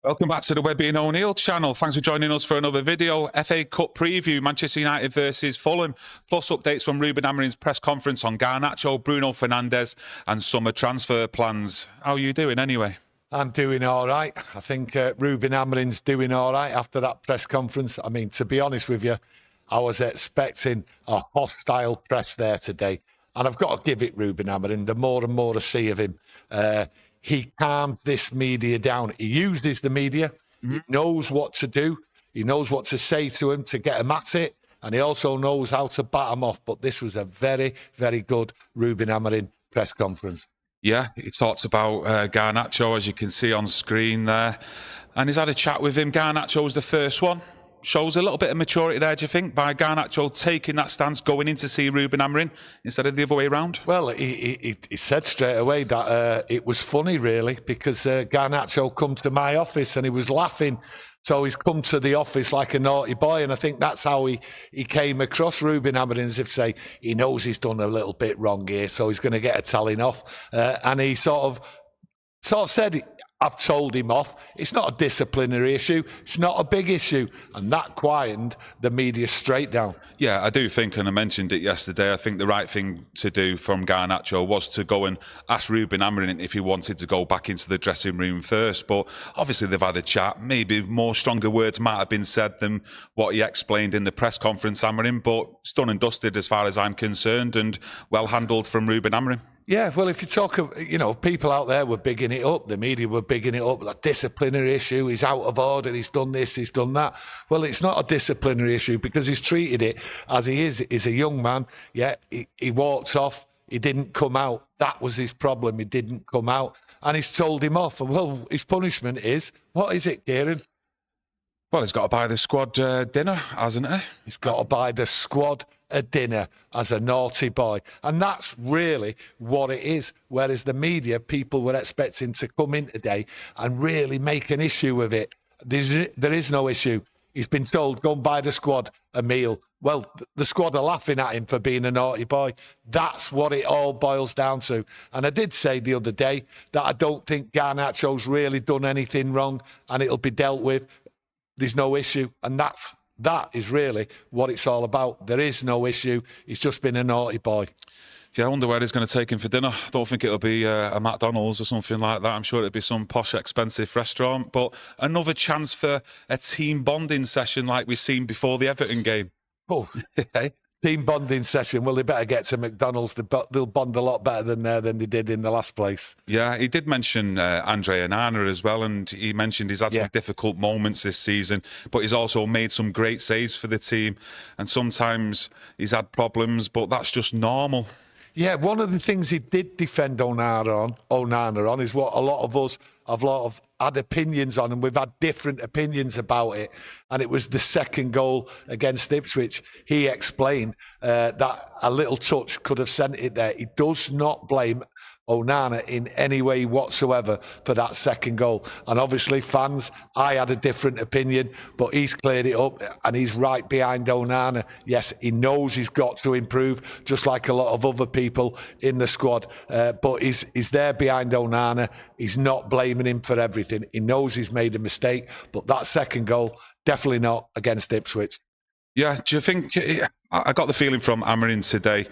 Welcome back to the Webby and O'Neill channel. Thanks for joining us for another video. FA Cup preview, Manchester United versus Fulham, plus updates from Ruben Amorim's press conference on Garnacho, Bruno Fernandes and summer transfer plans. How are you doing anyway? I'm doing all right. I think Ruben Amorim's doing all right after that press conference. I mean, to be honest with you, I was expecting a hostile press there today. And I've got to give it Ruben Amorim. The more and more I see of him, he calmed this media down. He uses the media. He knows what to do. He knows what to say to him to get him at it. And he also knows how to bat him off. But this was a very, very good Ruben Amorim press conference. Yeah, he talks about Garnacho, as you can see on screen there. And he's had a chat with him. Garnacho was the first one. Shows a little bit of maturity there, do you think, by Garnacho taking that stance, going in to see Ruben Amorim instead of the other way around? Well, he said straight away that it was funny, really, because Garnacho come to my office and he was laughing. So he's come to the office like a naughty boy, and I think that's how he came across Ruben Amorim, as if say he knows he's done a little bit wrong here, so he's going to get a telling off. And he sort of said, I've told him off. It's not a disciplinary issue. It's not a big issue. And that quietened the media straight down. Yeah, I do think, and I mentioned it yesterday, I think the right thing to do from Garnacho was to go and ask Ruben Amorim if he wanted to go back into the dressing room first. But obviously they've had a chat. Maybe more stronger words might have been said than what he explained in the press conference, Amorim. But it's done and dusted as far as I'm concerned, and well handled from Ruben Amorim. Yeah, well, if you talk, people out there were bigging it up. The media were bigging it up. That disciplinary issue, he's out of order, he's done this, he's done that. Well, it's not a disciplinary issue because he's treated it as he is. He's a young man. Yeah, he walked off. He didn't come out. That was his problem. He didn't come out. And he's told him off. Well, his punishment is, what is it, Kieran? Well, he's got to buy the squad dinner, hasn't he? He's got to buy the squad a dinner as a naughty boy. And that's really what it is. Whereas the media, people were expecting to come in today and really make an issue of it. There is no issue. He's been told, go and buy the squad a meal. Well, the squad are laughing at him for being a naughty boy. That's what it all boils down to. And I did say the other day that I don't think Garnacho's really done anything wrong and it'll be dealt with. There's no issue. And that is really what it's all about. There is no issue. He's just been a naughty boy. Yeah, I wonder where he's going to take him for dinner. I don't think it'll be a McDonald's or something like that. I'm sure it'll be some posh, expensive restaurant. But another chance for a team bonding session like we've seen before the Everton game. Oh, team bonding session. Well, they better get to McDonald's. They'll bond a lot better than they did in the last place. Yeah, he did mention Andre Onana as well, and he mentioned he's had some difficult moments this season, but he's also made some great saves for the team. And sometimes he's had problems, but that's just normal. Yeah, one of the things he did defend Onana on is what a lot of us have had opinions on, and we've had different opinions about it. And it was the second goal against Ipswich. He explained that a little touch could have sent it there. He does not blame Onana in any way whatsoever for that second goal. And obviously, fans, I had a different opinion, but he's cleared it up and he's right behind Onana. Yes, he knows he's got to improve, just like a lot of other people in the squad. But he's there behind Onana. He's not blaming him for everything. He knows he's made a mistake, but that second goal, definitely not against Ipswich. Yeah, do you think, I got the feeling from Amorim today,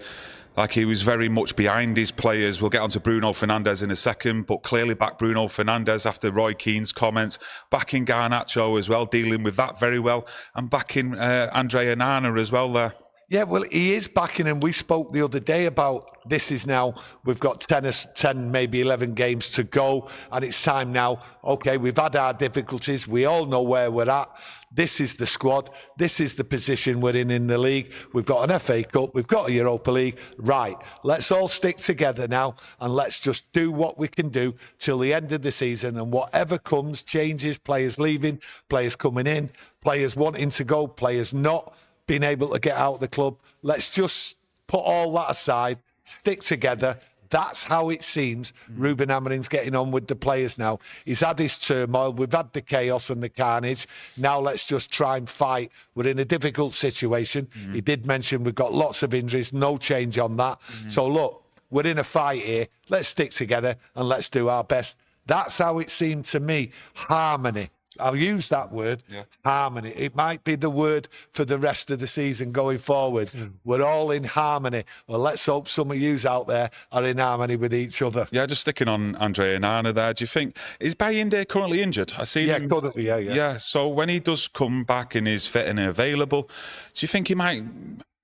like he was very much behind his players. We'll get on to Bruno Fernandes in a second, but clearly back Bruno Fernandes after Roy Keane's comments, backing Garnacho as well, dealing with that very well, and backing Andre Onana as well there. Yeah, well, he is backing him. We spoke the other day about this is now, we've got 10, maybe 11 games to go, and it's time now. Okay, we've had our difficulties. We all know where we're at. This is the squad. This is the position we're in the league. We've got an FA Cup. We've got a Europa League. Right, let's all stick together now, and let's just do what we can do till the end of the season, and whatever comes, changes, players leaving, players coming in, players wanting to go, players not being able to get out of the club. Let's just put all that aside, stick together. That's how it seems Ruben Amorim's getting on with the players now. He's had his turmoil. We've had the chaos and the carnage. Now let's just try and fight. We're in a difficult situation. He did mention we've got lots of injuries, no change on that. So look, we're in a fight here. Let's stick together and let's do our best. That's how it seemed to me. Harmony. I'll use that word, harmony. It might be the word for the rest of the season going forward. We're all in harmony. Well, let's hope some of yous out there are in harmony with each other. Yeah, just sticking on Andre Onana there. Do you think, is Bayinde currently injured? I see him. Currently, yeah. Yeah, so when he does come back and is fit and available, do you think he might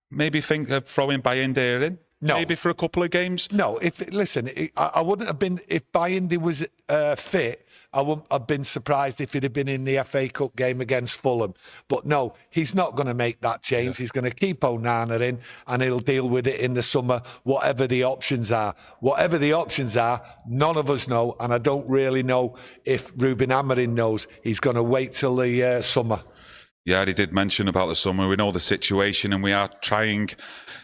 maybe think of throwing Bayinde in? No. Maybe for a couple of games? No, I wouldn't have been, if Bayinde was fit, I wouldn't have been surprised if he'd have been in the FA Cup game against Fulham. But no, he's not going to make that change. He's going to keep Onana in and he'll deal with it in the summer, whatever the options are. Whatever the options are, none of us know. And I don't really know if Ruben Amorim knows. He's going to wait till the summer. Yeah, he did mention about the summer. We know the situation and we are trying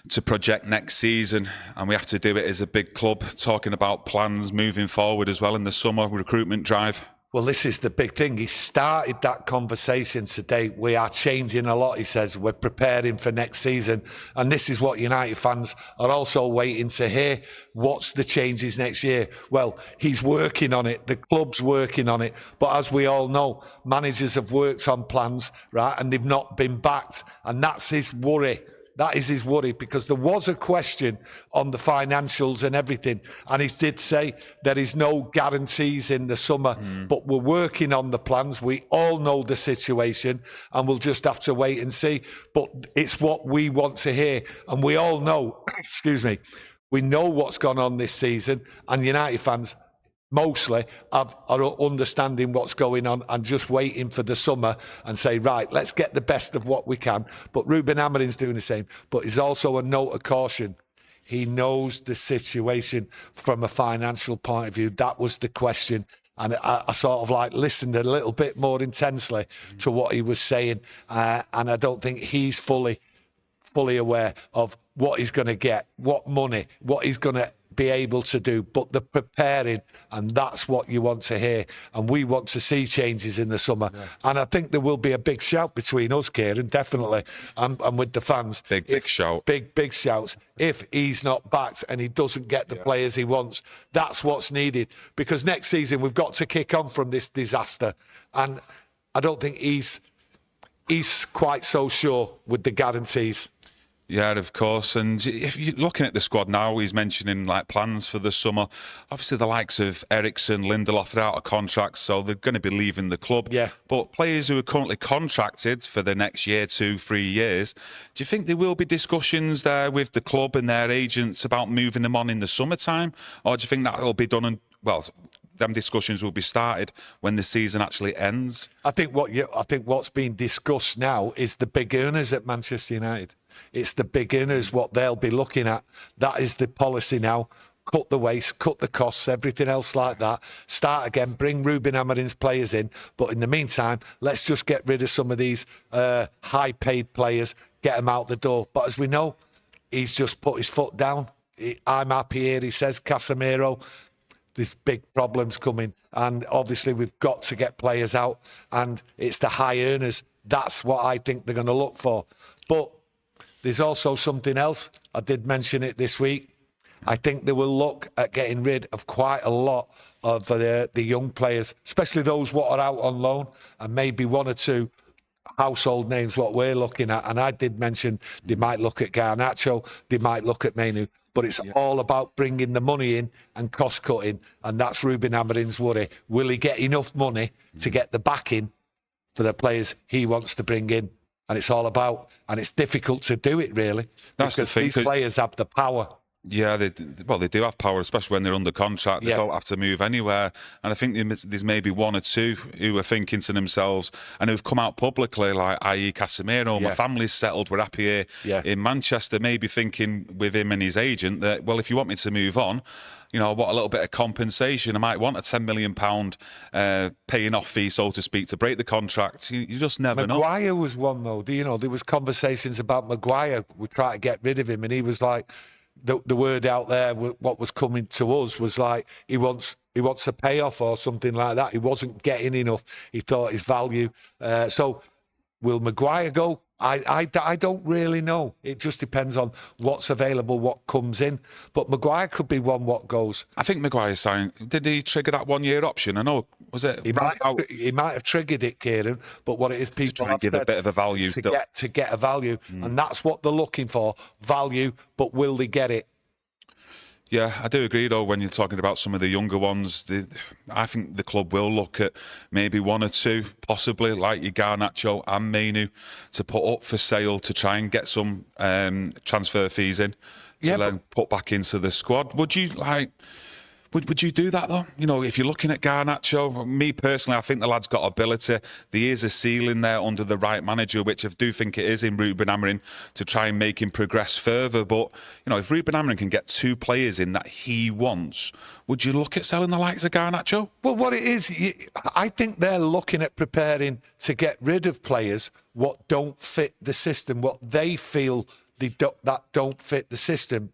to project next season, and we have to do it as a big club, talking about plans moving forward as well in the summer recruitment drive. Well, this is the big thing. He started that conversation today. We are changing a lot, he says. We're preparing for next season. And this is what United fans are also waiting to hear. What's the changes next year? Well, he's working on it. The club's working on it. But as we all know, managers have worked on plans, right? And they've not been backed. And that's his worry. That is his worry, because there was a question on the financials and everything. And he did say there is no guarantees in the summer, but we're working on the plans. We all know the situation and we'll just have to wait and see. But it's what we want to hear. And we all know, excuse me, we know what's gone on this season, and United fans mostly are understanding what's going on and just waiting for the summer and say, right, let's get the best of what we can. But Ruben Amorim's doing the same. But there's also a note of caution. He knows the situation from a financial point of view. That was the question. And I sort of like listened a little bit more intensely to what he was saying. And I don't think he's fully aware of what he's going to get, what money, what he's going to be able to do, but they're preparing, and that's what you want to hear. And we want to see changes in the summer. And I think there will be a big shout between us, Kieran, definitely, and with the fans. Big shout. Big shouts. If he's not backed and he doesn't get the players he wants, that's what's needed. Because next season we've got to kick on from this disaster. And I don't think he's quite so sure with the guarantees. Yeah, of course. And if you're looking at the squad now, he's mentioning like plans for the summer. Obviously, the likes of Eriksson, Lindelof, they're out of contracts, so they're going to be leaving the club. Yeah. But players who are currently contracted for the next year, 2-3 years, do you think there will be discussions there with the club and their agents about moving them on in the summertime? Or do you think that will be done and, well, them discussions will be started when the season actually ends? I think what's being discussed now is the big earners at Manchester United. It's the big earners, what they'll be looking at. That is the policy now. Cut the waste, cut the costs, everything else like that. Start again, bring Ruben Amorim's players in. But in the meantime, let's just get rid of some of these high-paid players, get them out the door. But as we know, he's just put his foot down. I'm happy here, he says, Casemiro. There's big problems coming. And obviously, we've got to get players out. And it's the high earners. That's what I think they're going to look for. But there's also something else. I did mention it this week. I think they will look at getting rid of quite a lot of the young players, especially those what are out on loan, and maybe one or two household names what we're looking at. And I did mention they might look at Garnacho, they might look at Menu, but it's all about bringing the money in and cost cutting. And that's Ruben Amorim's worry. Will he get enough money to get the backing for the players he wants to bring in? And it's all about, and it's difficult to do it really, That's because the thing, these players have the power. Yeah, they do have power, especially when they're under contract. They don't have to move anywhere. And I think there's maybe one or two who are thinking to themselves and who've come out publicly, like, i.e. Casemiro, my family's settled, we're happy here in Manchester, maybe thinking with him and his agent that, well, if you want me to move on, you know, I want a little bit of compensation. I might want a £10 million paying off fee, so to speak, to break the contract. You just never know. Maguire was one, though. Do you know, there was conversations about Maguire. We tried to get rid of him, and he was like, the word out there, what was coming to us was like, he wants a payoff or something like that. He wasn't getting enough. He thought his value. So will Maguire go? I don't really know. It just depends on what's available, what comes in. But Maguire could be one what goes. I think Maguire signed. Did he trigger that 1 year option? I know. Was it? He might have triggered it, Kieran. But what it is, people try and give a bit of a value to get a value, and that's what they're looking for: value. But will they get it? Yeah, I do agree, though, when you're talking about some of the younger ones. I think the club will look at maybe one or two, possibly, like your Garnacho and Mainu, to put up for sale to try and get some transfer fees in to then put back into the squad. Would you Would you do that, though? You know, if you're looking at Garnacho, me personally, I think the lad's got ability. There is a ceiling there under the right manager, which I do think it is in Ruben Amorim, to try and make him progress further. But, you know, if Ruben Amorim can get two players in that he wants, would you look at selling the likes of Garnacho? Well, what it is, I think they're looking at preparing to get rid of players what don't fit the system, what they feel that don't fit the system,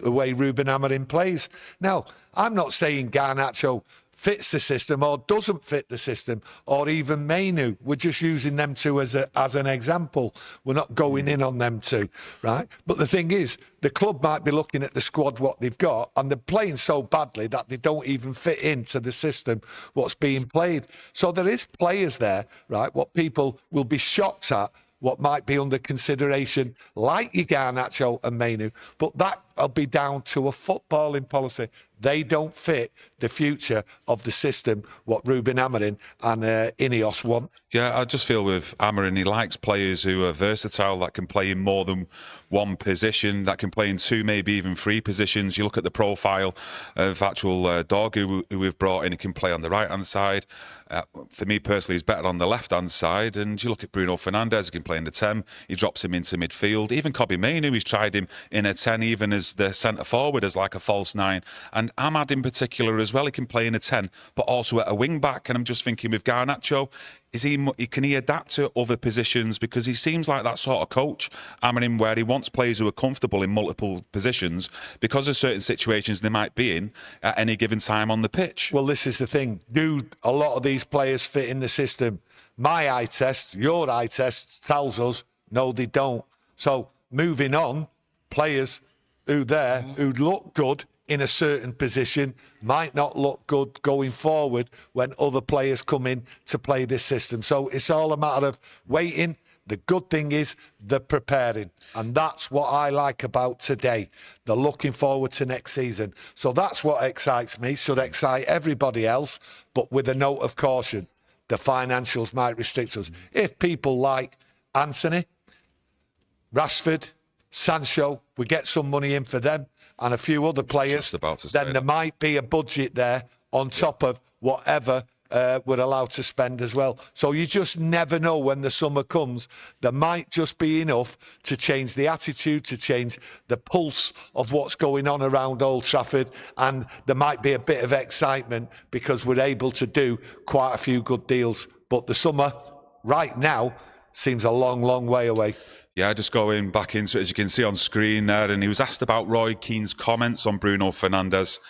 the way Ruben Amorim plays. Now, I'm not saying Garnacho fits the system or doesn't fit the system, or even Mainu. We're just using them two as an example. We're not going in on them two, right? But the thing is, the club might be looking at the squad, what they've got, and they're playing so badly that they don't even fit into the system, what's being played. So there is players there, right, what people will be shocked at, what might be under consideration, like your Garnacho and Mainu, but that'll be down to a footballing policy. They don't fit the future of the system, what Ruben Amorim and Ineos want. Yeah, I just feel with Amorim, he likes players who are versatile, that can play in more than one position, that can play in two, maybe even three positions. You look at the profile of actual Dorgu, who we've brought in, he can play on the right-hand side. For me personally, he's better on the left-hand side. And you look at Bruno Fernandes, he can play in the 10. He drops him into midfield. Even Kobbie Mainoo, he's tried him in a 10, even as the centre-forward, as like a false 9. And Ahmad in particular as well, he can play in a 10, but also at a wing-back. And I'm just thinking with Garnacho, can he adapt to other positions? Because he seems like that sort of coach, Amorim, where he wants players who are comfortable in multiple positions because of certain situations they might be in at any given time on the pitch. Well, this is the thing. Do a lot of these players fit in the system? My eye test, your eye test tells us, no, they don't. So moving on, players who look good in a certain position might not look good going forward when other players come in to play this system. So it's all a matter of waiting. The good thing is they're preparing, and that's what I like about today. They're looking forward to next season. So that's what excites me, should excite everybody else, but with a note of caution. The financials might restrict us. If people like Anthony, Rashford, Sancho, we get some money in for them, and a few other players, then there might be a budget there on top of whatever we're allowed to spend as well. So you just never know when the summer comes. There might just be enough to change the attitude, to change the pulse of what's going on around Old Trafford, and there might be a bit of excitement because we're able to do quite a few good deals. But the summer, right now, seems a long, long way away. Yeah, just going back into it, as you can see on screen there, and he was asked about Roy Keane's comments on Bruno Fernandes,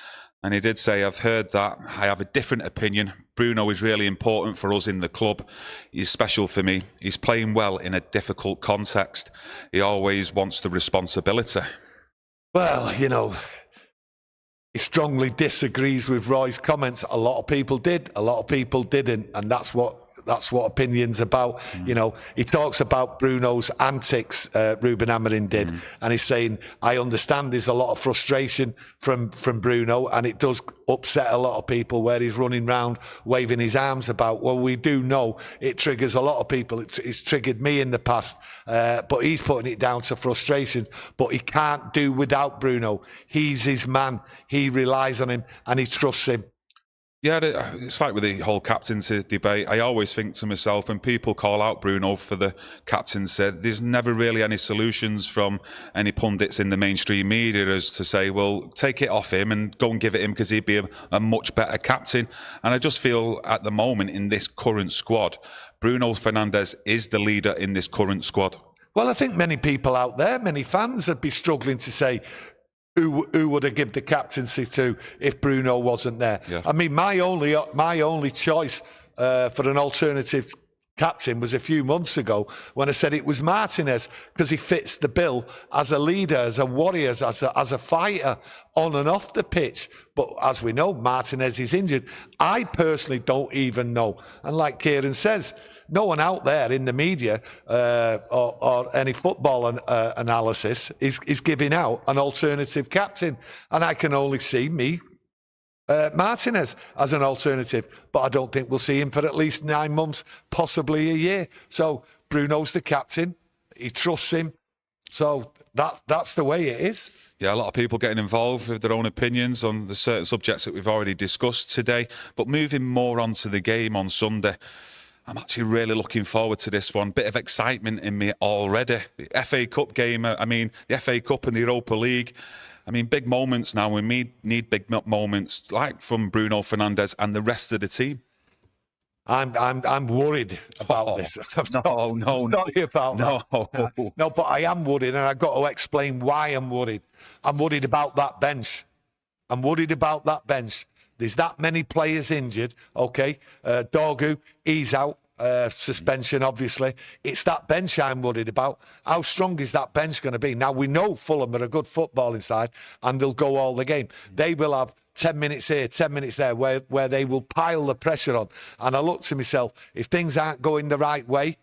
and he did say, I've heard that. I have a different opinion. Bruno is really important for us in the club. He's special for me. He's playing well in a difficult context. He always wants the responsibility. Well, you know, he strongly disagrees with Roy's comments. A lot of people did, a lot of people didn't, and that's what opinion's about. You know, he talks about Bruno's antics, Ruben Amorim did, and he's saying, I understand there's a lot of frustration from Bruno, and it does upset a lot of people where he's running around waving his arms about. Well, we do know it triggers a lot of people. It's triggered me in the past, but he's putting it down to frustration. But he can't do without Bruno. He's his man. He relies on him and he trusts him. Yeah, it's like with the whole captaincy debate. I always think to myself, when people call out Bruno for the captaincy, there's never really any solutions from any pundits in the mainstream media as to say, well, take it off him and go and give it him because he'd be a much better captain. And I just feel at the moment in this current squad, Bruno Fernandes is the leader in this current squad. Well, I think many people out there, many fans would be struggling to say, who would I give the captaincy to if Bruno wasn't there? Yeah. I mean, my only choice for an alternative captain was a few months ago when I said it was Martinez because he fits the bill as a leader, as a warrior, as a fighter on and off the pitch. But as we know, Martinez is injured. I personally don't even know. And like Kieran says, no one out there in the media or any football analysis is giving out an alternative captain. And I can only see Martinez as an alternative, but I don't think we'll see him for at least 9 months, possibly a year. So Bruno's the captain. He trusts him. So that's the way it is. Yeah, a lot of people getting involved with their own opinions on the certain subjects that we've already discussed today. But moving more on to the game on Sunday, I'm actually really looking forward to this one. Bit of excitement in me already. The FA Cup game, the FA Cup and the Europa League. Big moments now. We need big moments like from Bruno Fernandes and the rest of the team. I'm worried about this. No. Sorry about that. No, but I am worried, and I've got to explain why I'm worried. I'm worried about that bench. There's that many players injured. Okay, Dorgu, he's out. Suspension, obviously. It's that bench I'm worried about. How strong is that bench going to be? Now, we know Fulham are a good footballing side and they'll go all the game. They will have 10 minutes here, 10 minutes there, where they will pile the pressure on. And I look to myself, if things aren't going the right way,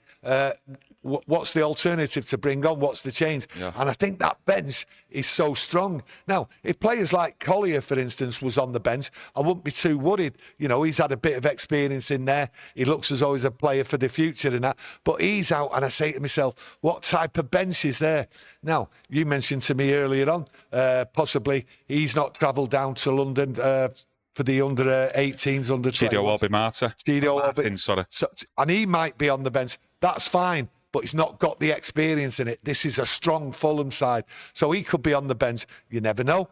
what's the alternative to bring on? What's the change? Yeah. And I think that bench is so strong. Now, if players like Collier, for instance, was on the bench, I wouldn't be too worried. You know, he's had a bit of experience in there. He looks as though he's a player for the future and that. But he's out, and I say to myself, what type of bench is there? Now, you mentioned to me earlier on, possibly he's not travelled down to London for the under-18s, under-20s. Martin, sorry. So, and he might be on the bench. That's fine. But he's not got the experience in it. This is a strong Fulham side. So he could be on the bench. You never know.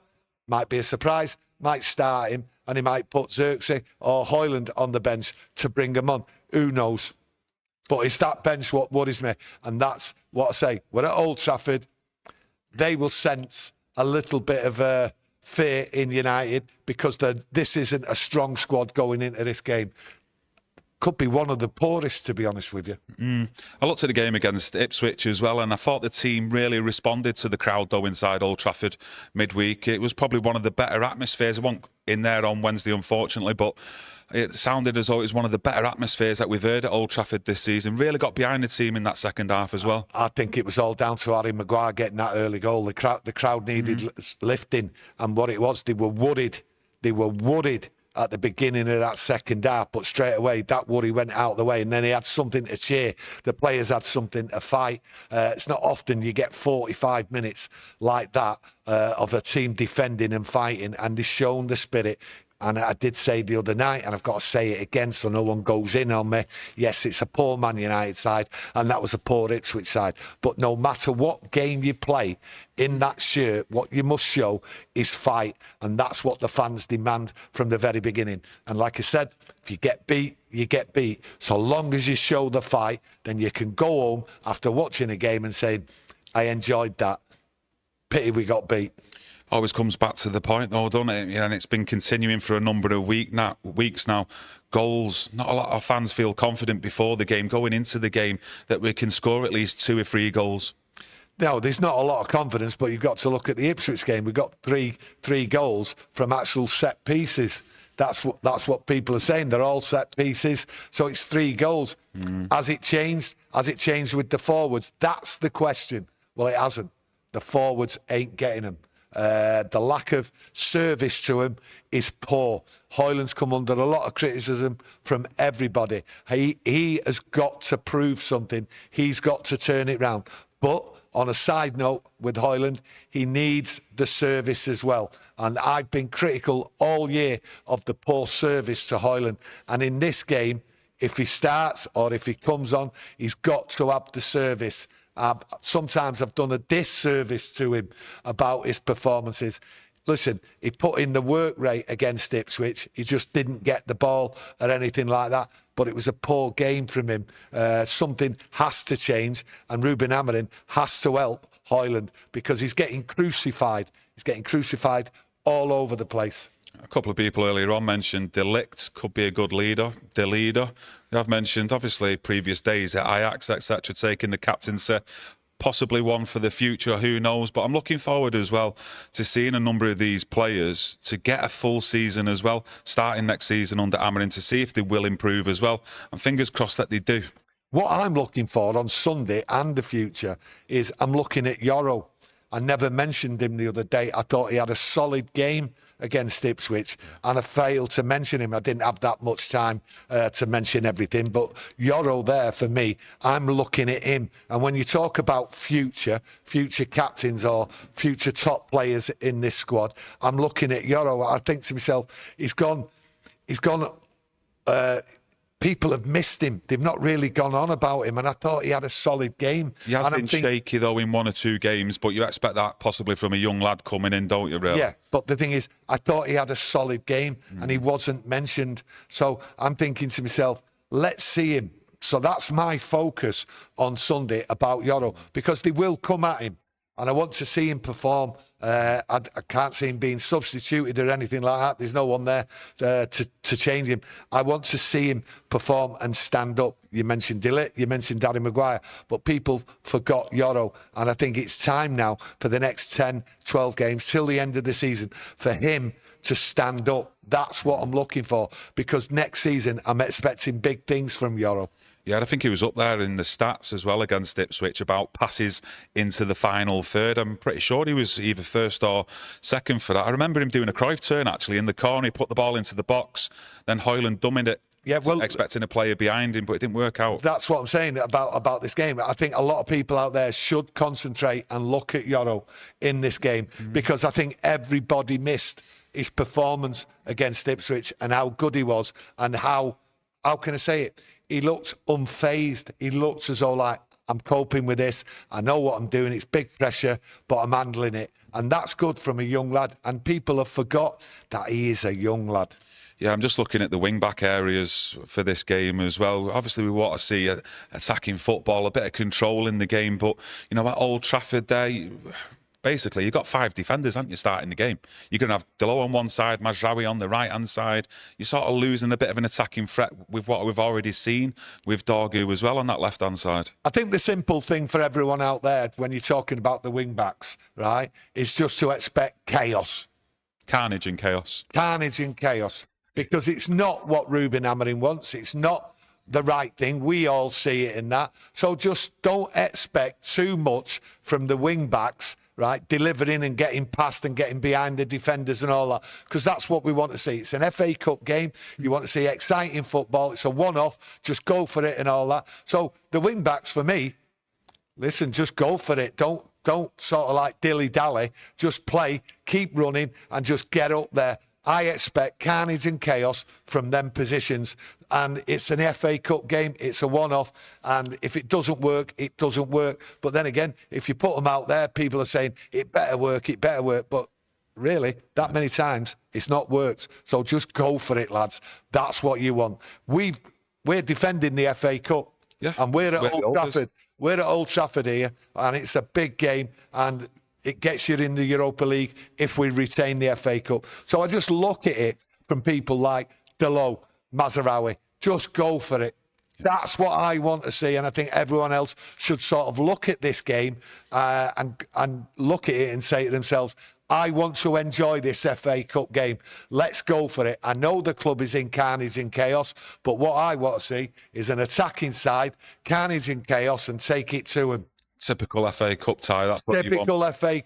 Might be a surprise. Might start him, and he might put Xerxes or Højlund on the bench to bring him on. Who knows? But it's that bench what worries me. And that's what I say. We're at Old Trafford. They will sense a little bit of fear in United because this isn't a strong squad going into this game. Could be one of the poorest, to be honest with you. I looked at the game against Ipswich as well, and I thought the team really responded to the crowd, though, inside Old Trafford midweek. It was probably one of the better atmospheres. I wasn't in there on Wednesday, unfortunately, but it sounded as though it was one of the better atmospheres that we've heard at Old Trafford this season. Really got behind the team in that second half as well. I think it was all down to Harry Maguire getting that early goal. The crowd needed lifting, and what it was, they were worried. They were worried at the beginning of that second half, but straight away that worry went out of the way, and then he had something to cheer. The players had something to fight. It's not often you get 45 minutes like that of a team defending and fighting, and they've shown the spirit. And I did say the other night, and I've got to say it again so no one goes in on me, yes, it's a poor Man United side, and that was a poor Ipswich side. But no matter what game you play, in that shirt, what you must show is fight. And that's what the fans demand from the very beginning. And like I said, if you get beat, you get beat. So long as you show the fight, then you can go home after watching a game and say, I enjoyed that. Pity we got beat. Always comes back to the point, though, doesn't it? And it's been continuing for a number of weeks now. Goals. Not a lot of fans feel confident before the game, going into the game, that we can score at least 2 or 3 goals. No, there's not a lot of confidence, but you've got to look at the Ipswich game. We got three goals from actual set pieces. That's what people are saying. They're all set pieces, so it's 3 goals. Has it changed? Has it changed with the forwards? That's the question. Well, it hasn't. The forwards ain't getting them. The lack of service to him is poor. Højlund's come under a lot of criticism from everybody. He has got to prove something. He's got to turn it round. But on a side note with Højlund, he needs the service as well. And I've been critical all year of the poor service to Højlund. And in this game, if he starts or if he comes on, he's got to have the service. Sometimes I've done a disservice to him about his performances. Listen, he put in the work rate against Ipswich. He just didn't get the ball or anything like that. But it was a poor game from him. Something has to change, and Ruben Amorim has to help Højlund because he's getting crucified. He's getting crucified all over the place. A couple of people earlier on mentioned De Ligt could be a good leader. The leader. I've mentioned, obviously, previous days at Ajax, etc., taking the captaincy. Possibly one for the future, who knows? But I'm looking forward as well to seeing a number of these players to get a full season as well, starting next season under Amorim, to see if they will improve as well. And fingers crossed that they do. What I'm looking for on Sunday and the future is I'm looking at Yoro. I never mentioned him the other day. I thought he had a solid game against Ipswich, and I failed to mention him. I didn't have that much time to mention everything, but Yoro there for me, I'm looking at him. And when you talk about future captains or future top players in this squad, I'm looking at Yoro. I think to myself, he's gone. People have missed him. They've not really gone on about him, and I thought he had a solid game. He has been shaky, though, in 1 or 2 games, but you expect that possibly from a young lad coming in, don't you, really? Yeah, but the thing is, I thought he had a solid game, and he wasn't mentioned. So I'm thinking to myself, let's see him. So that's my focus on Sunday about Yoro, because they will come at him, and I want to see him perform. I can't see him being substituted or anything like that. There's no one there to change him. I want to see him perform and stand up. You mentioned De Ligt, you mentioned Harry Maguire, but people forgot Yoro. And I think it's time now for the next 10, 12 games till the end of the season for him to stand up. That's what I'm looking for, because next season I'm expecting big things from Yoro. Yeah, I think he was up there in the stats as well against Ipswich about passes into the final third. I'm pretty sure he was either first or second for that. I remember him doing a Cruyff turn, actually, in the corner. He put the ball into the box, then Højlund dumming it. Yeah, well, expecting a player behind him, but it didn't work out. That's what I'm saying about this game. I think a lot of people out there should concentrate and look at Yoro in this game, because I think everybody missed his performance against Ipswich and how good he was, and how can I say it? He looked unfazed. He looked as though, like, I'm coping with this. I know what I'm doing. It's big pressure, but I'm handling it. And that's good from a young lad. And people have forgot that he is a young lad. Yeah, I'm just looking at the wing-back areas for this game as well. Obviously, we want to see attacking football, a bit of control in the game. But, you know, at Old Trafford there, basically, you've got 5 defenders, haven't you, starting the game? You're going to have Delo on one side, Mazraoui on the right-hand side. You're sort of losing a bit of an attacking threat with what we've already seen with Dorgu as well on that left-hand side. I think the simple thing for everyone out there when you're talking about the wing-backs, right, is just to expect chaos. Carnage and chaos. Carnage and chaos. Because it's not what Ruben Amorim wants. It's not the right thing. We all see it in that. So just don't expect too much from the wing-backs, right, delivering and getting past and getting behind the defenders and all that, because that's what we want to see. It's an FA Cup game. You want to see exciting football. It's a one-off. Just go for it and all that. So the wing-backs, for me, listen, just go for it. Don't sort of like dilly-dally. Just play, keep running, and just get up there. I expect carnage and chaos from them positions. And it's an FA Cup game. It's a one-off. And if it doesn't work, it doesn't work. But then again, if you put them out there, people are saying, it better work, it better work. But really, that many times, it's not worked. So just go for it, lads. That's what you want. We're defending the FA Cup. Yeah. And we're at Old Trafford. We're at Old Trafford here. And it's a big game. And it gets you in the Europa League if we retain the FA Cup. So I just look at it from people like Delo, Mazraoui. Just go for it. That's what I want to see, and I think everyone else should sort of look at this game and look at it and say to themselves, I want to enjoy this FA Cup game. Let's go for it. I know the club is in carnage and chaos, but what I want to see is an attacking side, carnage and chaos, and take it to them. Typical FA Cup tie. That's what you want. Typical FA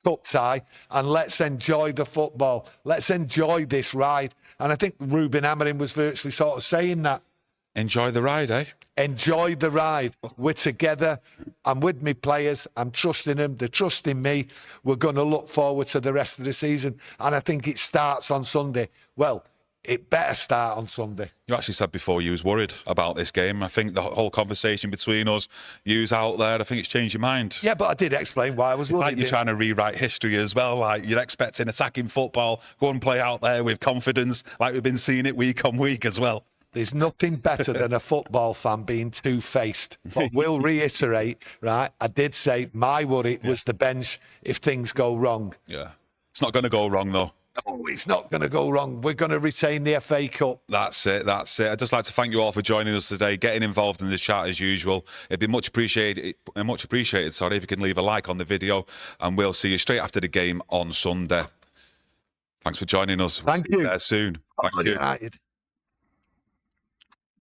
Cup tie, and let's enjoy the football. Let's enjoy this ride. And I think Ruben Amorim was virtually sort of saying that. Enjoy the ride, eh? Enjoy the ride. We're together. I'm with me players. I'm trusting them. They're trusting me. We're going to look forward to the rest of the season. And I think it starts on Sunday. Well, it better start on Sunday. You actually said before you was worried about this game. I think the whole conversation between us, yous out there, I think it's changed your mind. Yeah, but I did explain why I was worried. It's like you're trying to rewrite history as well. Like you're expecting attacking football, go and play out there with confidence, like we've been seeing it week on week as well. There's nothing better than a football fan being two-faced. But we'll reiterate, right? I did say my worry was the bench if things go wrong. Yeah. It's not going to go wrong, though. Oh, it's not going to go wrong. We're going to retain the FA Cup. That's it. That's it. I'd just like to thank you all for joining us today, getting involved in the chat as usual. It'd be much appreciated. Sorry, if you can leave a like on the video, and we'll see you straight after the game on Sunday. Thanks for joining us. Thank you. Soon. Thank you. United.